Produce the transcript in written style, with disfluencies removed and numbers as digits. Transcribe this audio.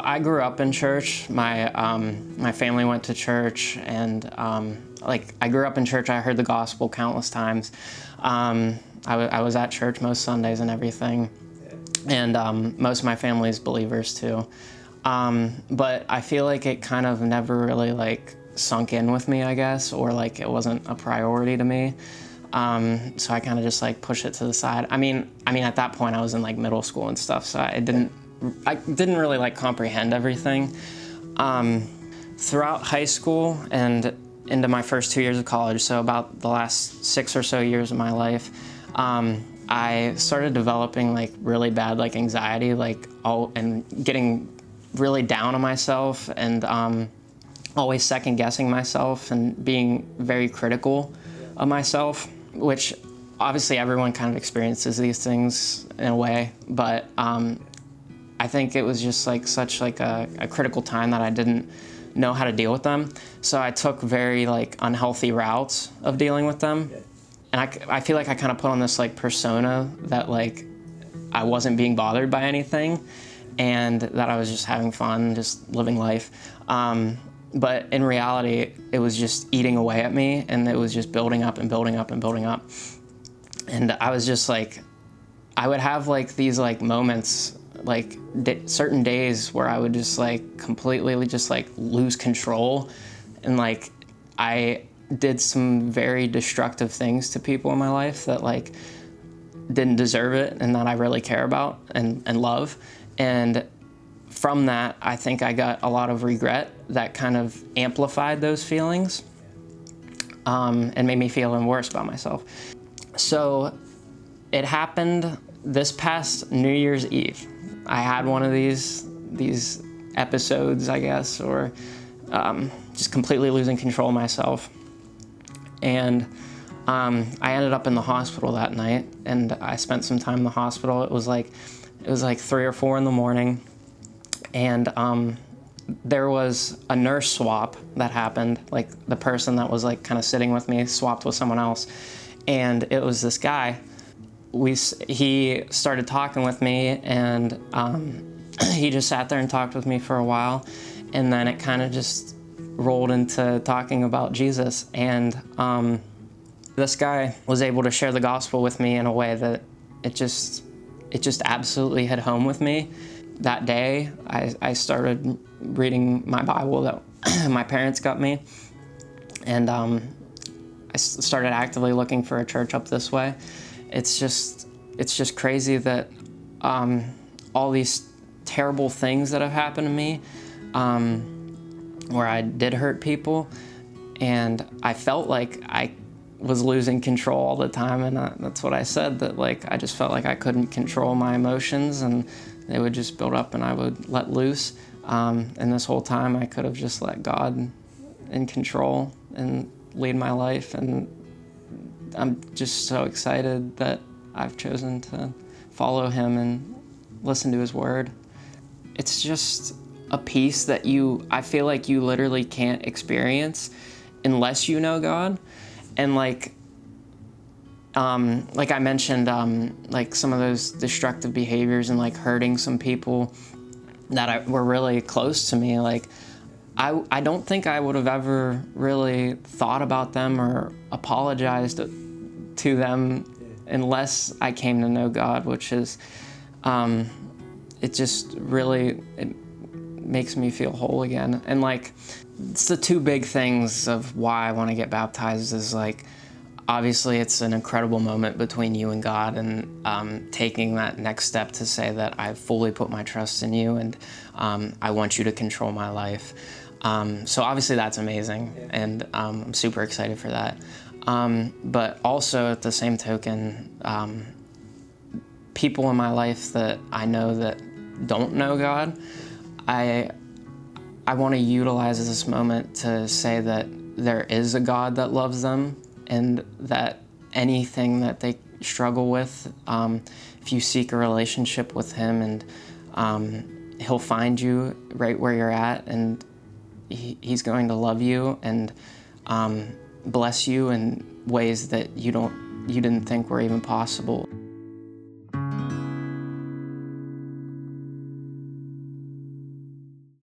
I grew up in church. My family went to church, and I grew up in church. I heard the gospel countless times. I was at church most Sundays and everything, and most of my family's believers too. But I feel like it kind of never really like sunk in with me, I guess, or like it wasn't a priority to me. So I kind of just like pushed it to the side. I mean, at that point I was in like middle school and stuff, so I didn't really like comprehend everything. Throughout high school and into my first 2 years of college, so about the last 6 or so years of my life, I started developing like really bad like anxiety, and getting really down on myself, and always second guessing myself and being very critical of myself, which obviously everyone kind of experiences these things in a way, but I think it was just like such like a critical time that I didn't know how to deal with them. So I took very like unhealthy routes of dealing with them. And I feel like I kind of put on this like persona that like I wasn't being bothered by anything and that I was just having fun, just living life. But in reality, it was just eating away at me, and it was just building up and building up and building up. And I was just like, I would have like these like moments, like certain days where I would just like completely just like lose control, and like I did some very destructive things to people in my life that like didn't deserve it and that I really care about and love. And from that, I think I got a lot of regret that kind of amplified those feelings, and made me feel even worse about myself. So it happened this past New Year's Eve. I had one of these episodes, I guess, or just completely losing control of myself. And I ended up in the hospital that night, and I spent some time in the hospital. It was like 3 or 4 in the morning, and there was a nurse swap that happened. Like the person that was like kind of sitting with me swapped with someone else, and it was this guy. He started talking with me, and he just sat there and talked with me for a while, and then it kind of just rolled into talking about Jesus. And this guy was able to share the gospel with me in a way that it just absolutely hit home with me. That day, I started reading my Bible that my parents got me, and I started actively looking for a church up this way. It's just crazy that all these terrible things that have happened to me, where I did hurt people, and I felt like I was losing control all the time, and that's what I said, that like I just felt like I couldn't control my emotions, and they would just build up and I would let loose. And this whole time I could have just let God in control and lead my life, and I'm just so excited that I've chosen to follow him and listen to his word. It's just a peace that I feel like you literally can't experience unless you know God. And like I mentioned, like some of those destructive behaviors and like hurting some people that were really close to me, like I don't think I would have ever really thought about them or apologized to them unless I came to know God, which is, it just really, it makes me feel whole again. And like, it's the 2 big things of why I want to get baptized is like, obviously it's an incredible moment between you and God, and taking that next step to say that I've fully put my trust in you, and I want you to control my life. So obviously that's amazing, and I'm super excited for that. But also at the same token, people in my life that I know that don't know God, I want to utilize this moment to say that there is a God that loves them, and that anything that they struggle with, if you seek a relationship with him, and he'll find you right where you're at, and he's going to love you and bless you in ways that you didn't think were even possible.